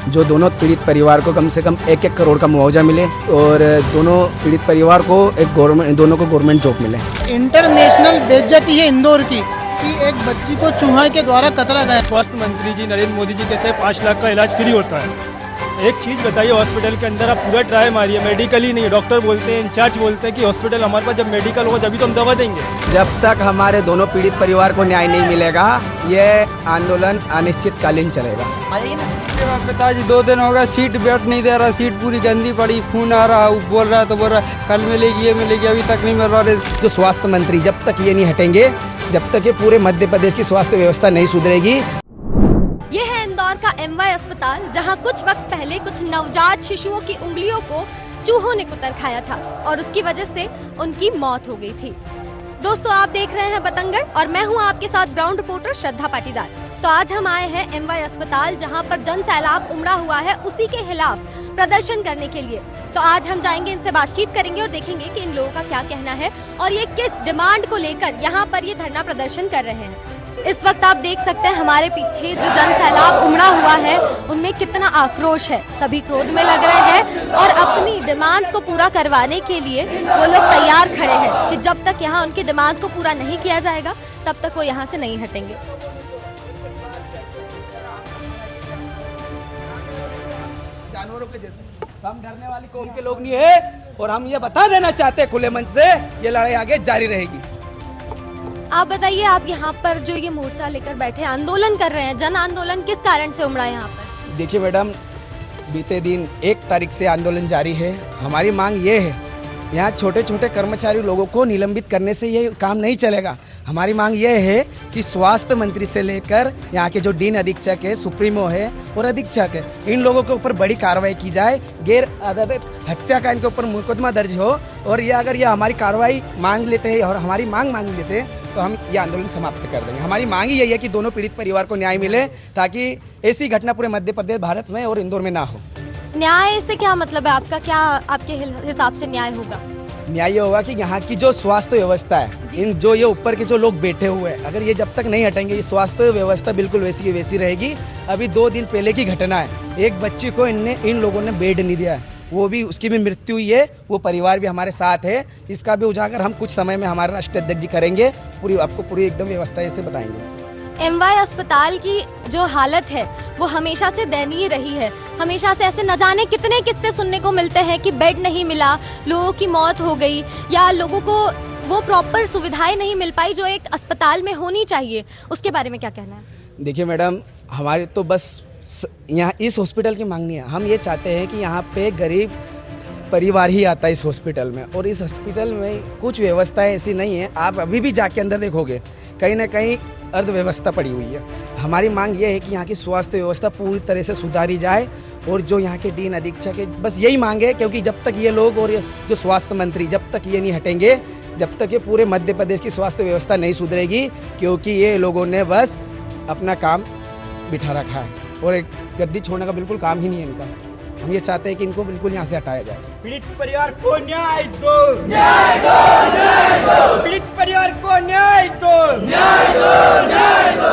जो दोनों पीड़ित परिवार को कम से कम 1-1 करोड़ का मुआवजा मिले और दोनों पीड़ित परिवार को दोनों को गवर्नमेंट जॉब मिले। इंटरनेशनल बेइज्जती है इंदौर की कि एक बच्ची को चूहा के द्वारा कतरा गया। स्वास्थ्य मंत्री जी नरेंद्र मोदी जी कहते हैं 5 लाख का इलाज फ्री होता है। एक चीज़ बताइए, हॉस्पिटल के अंदर आप पूरा ट्राई मारिए, मेडिकल ही नहीं। डॉक्टर बोलते हैं, इंचार्ज बोलते हैं कि हॉस्पिटल हमारे पास जब मेडिकल होगा तभी तो हम दवा देंगे। जब तक हमारे दोनों पीड़ित परिवार को न्याय नहीं मिलेगा ये आंदोलन अनिश्चितकालीन चलेगा। पिताजी 2 दिन हो गए, सीट बेल्ट नहीं दे रहा, सीट पूरी गंदी पड़ी, खून आ रहा, बोल रहा तो बोल रहा कल मिलेगी, ये मिलेगी, अभी तक नहीं मिल रहा। जो स्वास्थ्य मंत्री जब तक ये नहीं हटेंगे, जब तक ये पूरे मध्य प्रदेश की स्वास्थ्य व्यवस्था नहीं सुधरेगी। ये है इंदौर का एमवाई अस्पताल, जहां कुछ वक्त पहले कुछ नवजात शिशुओं की उंगलियों को चूहों ने कुतर खाया था और उसकी वजह से उनकी मौत हो गई थी। दोस्तों, आप देख रहे हैं बतंगड़ और मैं हूं आपके साथ ग्राउंड रिपोर्टर श्रद्धा पाटीदार। तो आज हम आए हैं एमवाई अस्पताल, जहां पर जन सैलाब उमड़ा हुआ है, उसी के खिलाफ प्रदर्शन करने के लिए। तो आज हम जाएंगे, इनसे बातचीत करेंगे और देखेंगे कि इन लोगों का क्या कहना है और ये किस डिमांड को लेकर यहाँ पर ये धरना प्रदर्शन कर रहे हैं। इस वक्त आप देख सकते हैं हमारे पीछे जो जन सैलाब उमड़ा हुआ है उनमें कितना आक्रोश है। सभी क्रोध में लग रहे हैं और अपनी डिमांड्स को पूरा करवाने के लिए वो लोग तैयार खड़े हैं कि जब तक यहाँ उनकी डिमांड्स को पूरा नहीं किया जाएगा तब तक वो यहाँ से नहीं हटेंगे। जानवरों के जैसे हम डरने वाली कौम के लोग नहीं है और हम ये बता देना चाहते हैं खुले मन से, ये लड़ाई आगे जारी रहेगी। आप बताइए, आप यहाँ पर जो ये मोर्चा लेकर बैठे आंदोलन कर रहे हैं, जन आंदोलन किस कारण से उमड़ा यहाँ पर? देखिए मैडम, बीते दिन 1 तारीख से आंदोलन जारी है। हमारी मांग ये है, यहाँ छोटे छोटे कर्मचारी लोगों को निलंबित करने से ये काम नहीं चलेगा। हमारी मांग ये है कि स्वास्थ्य मंत्री से लेकर यहाँ के जो डीन अधीक्षक है, सुप्रीमो है और अधीक्षक है, इन लोगों के ऊपर बड़ी कार्रवाई की जाए। गैर अदालत हत्याकांड के ऊपर मुकदमा दर्ज हो और ये अगर ये हमारी कार्रवाई मांग लेते हैं और हमारी मांग मांग लेते हैं तो हम ये आंदोलन समाप्त कर देंगे। हमारी मांग ही यही है कि दोनों पीड़ित परिवार को न्याय मिले ताकि ऐसी घटना पूरे मध्य प्रदेश, भारत में और इंदौर में ना हो। न्याय से क्या मतलब है आपका? क्या आपके हिसाब से न्याय होगा? न्याय ये होगा कि यहाँ की जो स्वास्थ्य व्यवस्था है, इन जो ये ऊपर के जो लोग बैठे हुए हैं, अगर ये जब तक नहीं हटेंगे ये स्वास्थ्य व्यवस्था बिल्कुल वैसी की वैसी रहेगी। अभी 2 दिन पहले की घटना है, एक बच्ची को इन लोगों ने बेड नहीं दिया है, वो भी उसकी भी मृत्यु हुई है। वो परिवार भी हमारे साथ है, इसका भी उजागर हम कुछ समय में हमारे राष्ट्रीय अध्यक्ष जी करेंगे। आपको पूरी एकदम व्यवस्था ऐसे बताएंगे। एमवाई अस्पताल की जो हालत है वो हमेशा से दयनीय रही है। हमेशा से ऐसे न जाने कितने किस्से सुनने को मिलते हैं कि बेड नहीं मिला, लोगों की मौत हो गई या लोगों को वो प्रॉपर सुविधाएं नहीं मिल पाई जो एक अस्पताल में होनी चाहिए। उसके बारे में क्या कहना है? देखिए मैडम, हमारी तो बस यहाँ इस हॉस्पिटल की मांग नहीं है। हम ये चाहते हैं कि यहाँ पे गरीब परिवार ही आता है इस हॉस्पिटल में, और इस हॉस्पिटल में कुछ व्यवस्थाएं ऐसी नहीं है। आप अभी भी जाके अंदर देखोगे कहीं ना कहीं अर्धव्यवस्था पड़ी हुई है। हमारी मांग ये है कि यहाँ की स्वास्थ्य व्यवस्था पूरी तरह से सुधारी जाए और जो यहाँ के डीन अधीक्षक है, बस यही मांग है। क्योंकि जब तक ये लोग और जो स्वास्थ्य मंत्री जब तक ये नहीं हटेंगे, जब तक ये पूरे मध्य प्रदेश की स्वास्थ्य व्यवस्था नहीं सुधरेगी, क्योंकि ये लोगों ने बस अपना काम बिठा रखा है और एक गद्दी छोड़ने का बिल्कुल काम ही नहीं है इनका। हम ये चाहते हैं कि इनको बिल्कुल यहाँ से हटाया जाए। पीड़ित परिवार को न्याय दो, न्याय दो, न्याय दो। पीड़ित परिवार को न्याय दो, न्याय दो, न्याय दो।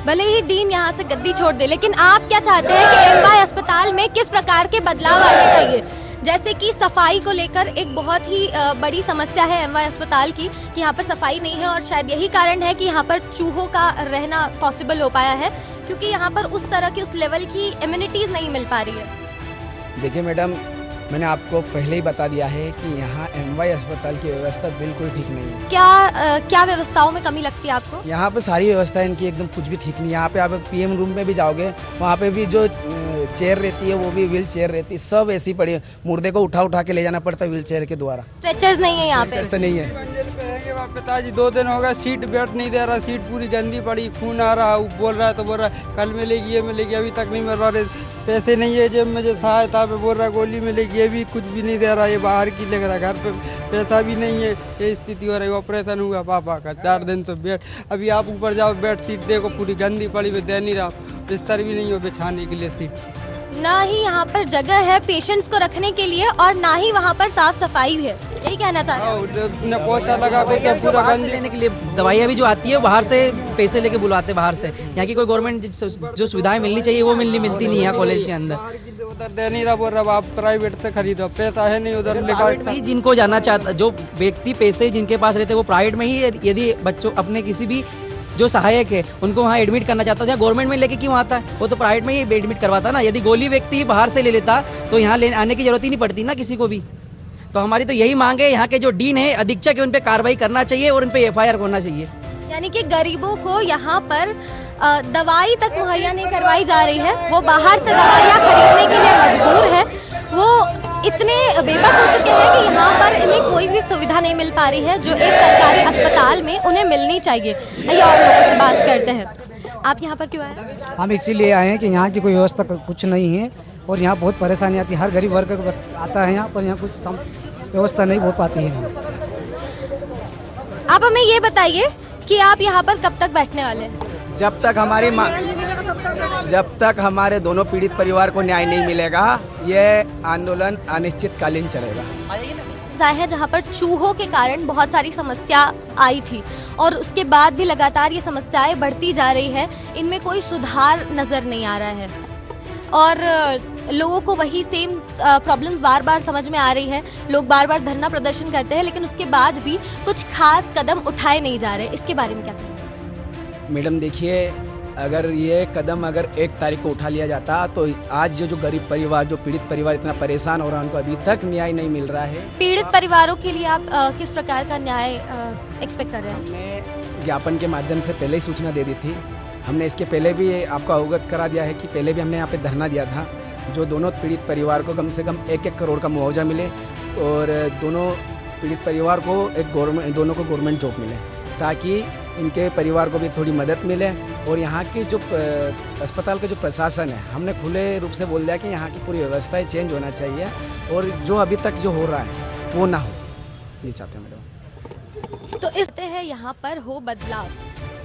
भले ही डीन यहाँ से गद्दी छोड़ दे, लेकिन आप क्या चाहते हैं कि एमवाई अस्पताल में किस प्रकार के बदलाव आने चाहिए? जैसे कि सफाई को लेकर एक बहुत ही बड़ी समस्या है एमवाई अस्पताल की कि यहाँ पर सफाई नहीं है और शायद यही कारण है कि यहाँ पर चूहों का रहना पॉसिबल हो पाया है, क्योंकि यहाँ पर उस तरह की उस लेवल की इम्यूनिटीज नहीं मिल पा रही है। देखिए मैडम, मैंने आपको पहले ही बता दिया है कि यहाँ एमवाई अस्पताल की व्यवस्था बिल्कुल ठीक नहीं है। क्या व्यवस्थाओं में कमी लगती है आपको? यहाँ पे सारी व्यवस्था इनकी एकदम कुछ भी ठीक नहीं है। यहाँ पे आप पीएम रूम में भी जाओगे, वहाँ पे भी जो चेयर रहती है वो भी व्हील चेयर रहती है, सब ऐसी पड़ी है। मुर्दे को उठा उठा के ले जाना पड़ता है व्हील चेयर के द्वारा। स्ट्रेचर्स नहीं है यहाँ पे? स्ट्रेचर नहीं है। पिताजी 2 दिन हो गए, सीट बेल्ट नहीं दे रहा, सीट पूरी गंदी पड़ी, खून आ रहा, बोल रहा तो बोल रहा कल मिलेगी, ये मिलेगी, अभी तक नहीं मिल रहा। पैसे नहीं है जेब में, जो सहायता पे बोल रहा गोली मिलेगी, ये भी कुछ भी नहीं दे रहा। ये बाहर की लग रहा, घर पे पैसा भी नहीं है। ये स्थिति हो रही है। ऑपरेशन हुआ पापा का, 4 दिन से बेड, अभी आप ऊपर जाओ बेड सीट देखो पूरी गंदी पड़ी हुई, दे नहीं रहा, बिस्तर भी नहीं हो बिछाने के लिए सीट। ना ही यहाँ पर जगह है पेशेंट्स को रखने के लिए और ना ही वहाँ पर साफ सफाई है। यही कहना चाहते हैं। ने पोछा लगा के पूरा बाहर से गंदी लेने के लिए दवाइयाँ भी जो आती है बाहर से पैसे लेके बुलाते हैं बाहर से। यहाँ की कोई गवर्नमेंट जो सुविधाएं मिलनी चाहिए वो मिलती नहीं है कॉलेज के अंदर। उधर दे नहीं रहा, बोल रहा आप प्राइवेट से खरीदो, पैसा है नहीं उधर प्राइवेट में ही जिनको जाना चाहता, जो व्यक्ति पैसे जिनके पास रहते हैं वो प्राइवेट में ही, यदि बच्चों अपने किसी भी जो सहायक है उनको वहाँ एडमिट करना चाहता है, गवर्नमेंट में लेके क्यों आता है? वो तो प्राइवेट में ही एडमिट करवाता ना। यदि गोली व्यक्ति बाहर से ले लेता तो यहाँ आने की जरूरत ही नहीं पड़ती ना किसी को भी। तो हमारी तो यही मांग है, यहाँ के जो डीन है, अधीक्षक है, उन पे कार्रवाई करना चाहिए और उन पे FIR होना चाहिए। यानी कि गरीबों को यहाँ पर दवाई तक मुहैया नहीं करवाई जा रही है, वो बाहर से दवाइयाँ खरीदने के लिए मजबूर है। वो इतने बेबस हो चुके हैं कि यहाँ पर इन्हें कोई भी सुविधा नहीं मिल पा रही है जो एक सरकारी अस्पताल में उन्हें मिलनी चाहिए। आइए और लोगों से बात करते हैं। आप यहाँ पर क्यों आए? हम इसीलिए आए हैं कि यहाँ की कोई व्यवस्था कुछ नहीं है और यहाँ बहुत परेशानी आती है। हर गरीब वर्ग आता है यहाँ पर, यहाँ कुछ व्यवस्था नहीं हो पाती है। आप हमें ये बताइए कि आप यहाँ पर कब तक बैठने वाले हैं? जब तक हमारे दोनों पीड़ित परिवार को न्याय नहीं मिलेगा, ये आंदोलन अनिश्चितकालीन चलेगा। है जहाँ पर चूहों के कारण बहुत सारी समस्या आई थी और उसके बाद भी लगातार ये समस्याएं बढ़ती जा रही है, इनमें कोई सुधार नजर नहीं आ रहा है और लोगों को वही सेम प्रॉब्लम्स बार बार समझ में आ रही है। लोग बार बार धरना प्रदर्शन करते हैं लेकिन उसके बाद भी कुछ खास कदम उठाए नहीं जा रहे। इसके बारे में क्या कहेंगे? मैडम देखिए, अगर ये कदम 1 तारीख को उठा लिया जाता तो आज जो गरीब परिवार, जो पीड़ित परिवार इतना परेशान हो रहा है, उनको अभी तक न्याय नहीं मिल रहा है। पीड़ित परिवारों के लिए आप किस प्रकार का न्याय एक्सपेक्ट कर रहे हैं? हमने ज्ञापन के माध्यम से पहले ही सूचना दे दी थी। हमने इसके पहले भी आपको अवगत करा दिया है कि पहले भी हमने यहाँ पे धरना दिया था, जो दोनों पीड़ित परिवार को कम से कम 1-1 करोड़ का मुआवजा मिले और दोनों पीड़ित परिवार को दोनों को गवर्नमेंट जॉब मिले, ताकि इनके परिवार को भी थोड़ी मदद मिले। और यहाँ की जो अस्पताल का जो प्रशासन है, हमने खुले रूप से बोल दिया कि यहाँ की पूरी व्यवस्थाएं चेंज होना चाहिए और जो अभी तक जो हो रहा है वो ना हो, ये चाहते हैं मैडम। तो इस है यहाँ पर हो बदलाव।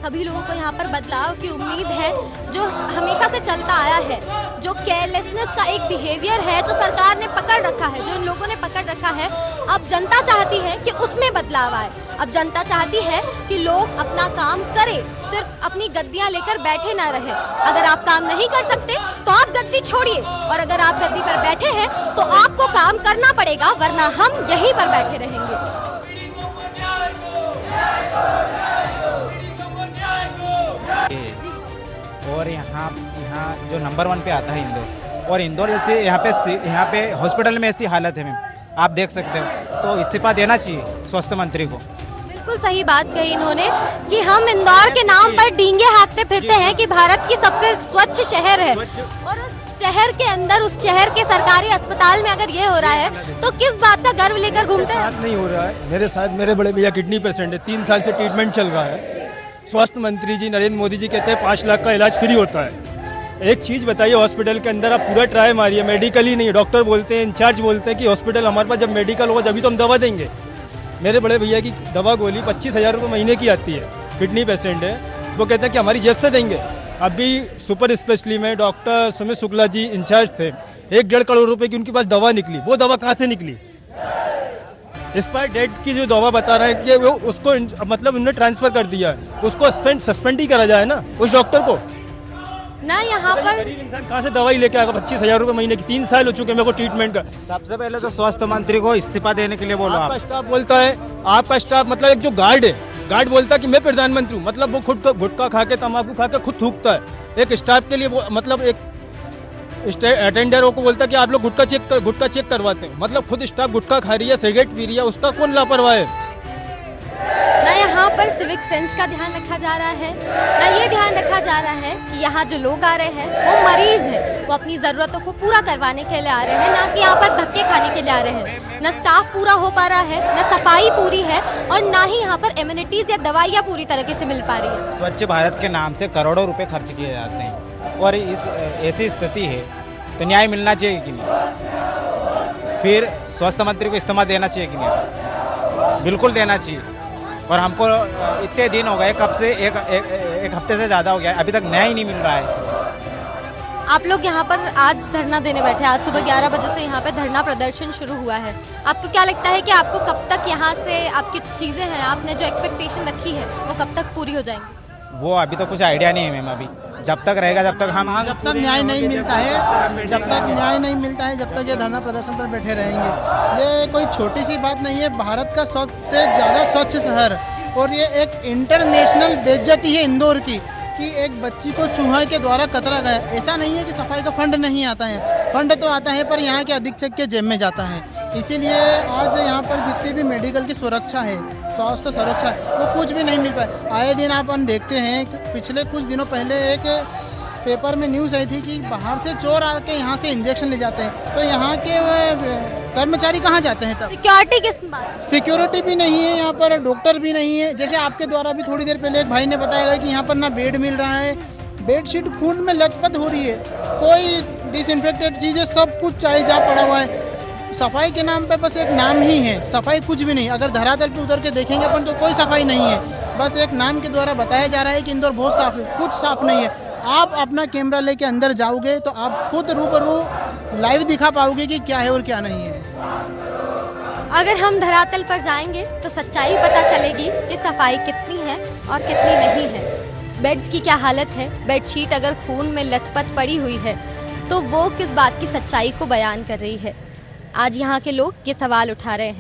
सभी लोगों को यहाँ पर बदलाव की उम्मीद है, जो हमेशा से चलता आया है, जो केयरलेसनेस का एक बिहेवियर है जो सरकार ने पकड़ रखा है, जो इन लोगों ने पकड़ रखा है। अब जनता चाहती है कि उसमें बदलाव आए। अब जनता चाहती है कि लोग अपना काम करें, सिर्फ अपनी गद्दियां लेकर बैठे ना रहे। अगर आप काम नहीं कर सकते तो आप गद्दी छोड़िए, और अगर आप गद्दी पर बैठे हैं तो आपको काम करना पड़ेगा, वरना हम यहीं पर बैठे रहेंगे। और यहाँ जो नंबर 1 पे आता है इंदौर, और इंदौर जैसे यहाँ पे हॉस्पिटल में ऐसी हालत है मैम, आप देख सकते हो, तो इस्तीफा देना चाहिए स्वास्थ्य मंत्री को। बिल्कुल सही बात कही इन्होंने कि हम इंदौर के नाम पर डींगे हाँकते फिरते हैं कि भारत की सबसे स्वच्छ शहर है, और उस शहर के अंदर, उस शहर के सरकारी अस्पताल में अगर ये हो रहा है तो किस बात का गर्व लेकर घूमते हैं? नहीं हो रहा है। मेरे साथ मेरे बड़े भैया किडनी पेशेंट है, 3 साल से ट्रीटमेंट चल रहा है। स्वास्थ्य मंत्री जी नरेंद्र मोदी जी कहते हैं 5 लाख का इलाज फ्री होता है। एक चीज़ बताइए, हॉस्पिटल के अंदर आप पूरा ट्राई मारिए, मेडिकल ही नहीं, डॉक्टर बोलते हैं, इंचार्ज बोलते हैं कि हॉस्पिटल हमारे पास जब मेडिकल होगा तभी तो हम दवा देंगे। मेरे बड़े भैया की दवा गोली 25,000 रुपये महीने की आती है, किडनी पेशेंट है, वो कहते हैं कि हमारी जेब से देंगे। अभी सुपर स्पेशलिटी में डॉक्टर सुमित शुक्ला जी इंचार्ज थे, 1-1.5 करोड़ रुपए की उनके पास दवा निकली। वो दवा कहाँ से निकली? एक्सपायर डेट की जो दवा बता रहे हैं कि वो उसको मतलब उन्होंने ट्रांसफर कर दिया है, उसको सस्पेंड ही करा जाए ना उस डॉक्टर को ना। यहाँ पर गरीब इंसान कहाँ से दवाई लेके आएगा? 25,000 रुपये महीने की, 3 साल हो चुके मेरे को ट्रीटमेंट का। सबसे पहले तो स्वास्थ्य मंत्री को इस्तीफा देने के लिए बोलो। आपका स्टाफ बोलता है, आपका स्टाफ मतलब एक जो गार्ड है, गार्ड बोलता है कि मैं प्रधानमंत्री हूँ, मतलब वो खुद गुटखा खा के, तम्बाकू खा के खुद थूकता है। एक स्टाफ के लिए वो मतलब एक अटेंडरों को बोलता है कि आप लोग गुटखा चेक करवाते हैं, मतलब खुद स्टाफ गुटखा खा रही है, सिगरेट पी रही है, उसका कौन लापरवाह है? ना यहाँ पर सिविक सेंस का ध्यान रखा जा रहा है, ना ये ध्यान रखा जा रहा है कि यहाँ जो लोग आ रहे हैं वो मरीज हैं, वो अपनी ज़रूरतों को पूरा करवाने के लिए आ रहे हैं, ना कि यहाँ पर धक्के खाने के लिए आ रहे हैं। ना स्टाफ पूरा हो पा रहा है, ना सफाई पूरी है, और ना ही यहाँ पर एम्यूनिटीज़ या दवाइयाँ पूरी तरीके से मिल पा रही है। स्वच्छ भारत के नाम से करोड़ों रुपए खर्च किए जाते हैं, और इस ऐसी स्थिति है तो न्याय मिलना चाहिए कि नहीं? फिर स्वास्थ्य मंत्री को इस्तीफा देना चाहिए कि नहीं? बिल्कुल देना चाहिए। और हमको इतने दिन हो गए, कब से एक हफ्ते से ज़्यादा हो गया, अभी तक न्याय नहीं मिल रहा है। आप लोग यहाँ पर आज धरना देने बैठे, आज सुबह 11 बजे से यहाँ पे धरना प्रदर्शन शुरू हुआ है। आपको क्या लगता है कि आपको कब तक यहाँ से आपकी चीज़ें हैं, आपने जो एक्सपेक्टेशन रखी है वो कब तक पूरी हो जाएंगी? वो अभी तो कुछ आइडिया नहीं है मैम। अभी जब तक रहेगा, जब तक हम जब तक न्याय नहीं मिलता है, जब तक ये धरना प्रदर्शन पर बैठे रहेंगे। ये कोई छोटी सी बात नहीं है, भारत का सबसे ज़्यादा स्वच्छ शहर, और ये एक इंटरनेशनल बेइज्जती है इंदौर की कि एक बच्ची को चूहे के द्वारा कतरा गया। ऐसा नहीं है कि सफाई का फंड नहीं आता है, फंड तो आता है पर यहाँ के अधीक्षक के जेब में जाता है। इसीलिए आज यहाँ पर जितनी भी मेडिकल की सुरक्षा है, स्वास्थ्य सुरक्षा, वो कुछ भी नहीं मिल पाए। आए दिन अपन देखते हैं कि पिछले कुछ दिनों पहले एक पेपर में न्यूज़ आई थी कि बाहर से चोर आके यहाँ से इंजेक्शन ले जाते हैं, तो यहाँ के कर्मचारी कहाँ जाते हैं? तब सिक्योरिटी किस बात? सिक्योरिटी भी नहीं है, यहाँ पर डॉक्टर भी नहीं है। जैसे आपके द्वारा भी थोड़ी देर पहले एक भाई ने बताया कि यहाँ पर ना बेड मिल रहा है, बेडशीट खून में लथपथ हो रही है, कोई डिसइंफेक्टेड चीज़ें सब कुछ चाहे जा पड़ा हुआ है। सफाई के नाम पे बस एक नाम ही है, सफाई कुछ भी नहीं। अगर धरातल पे उतर के देखेंगे अपन तो कोई सफाई नहीं है, बस एक नाम के द्वारा बताया जा रहा है कि इंदौर बहुत साफ है, कुछ साफ नहीं है। आप अपना कैमरा लेके अंदर जाओगे तो आप खुद रूबरू लाइव दिखा पाओगे कि क्या है और क्या नहीं है। अगर हम धरातल पर जाएंगे तो सच्चाई पता चलेगी कि सफाई कितनी है और कितनी नहीं है। बेड्स की क्या हालत है, बेडशीट अगर खून में लथपथ पड़ी हुई है तो वो किस बात की सच्चाई को बयान कर रही है। आज यहाँ के लोग ये सवाल उठा रहे हैं।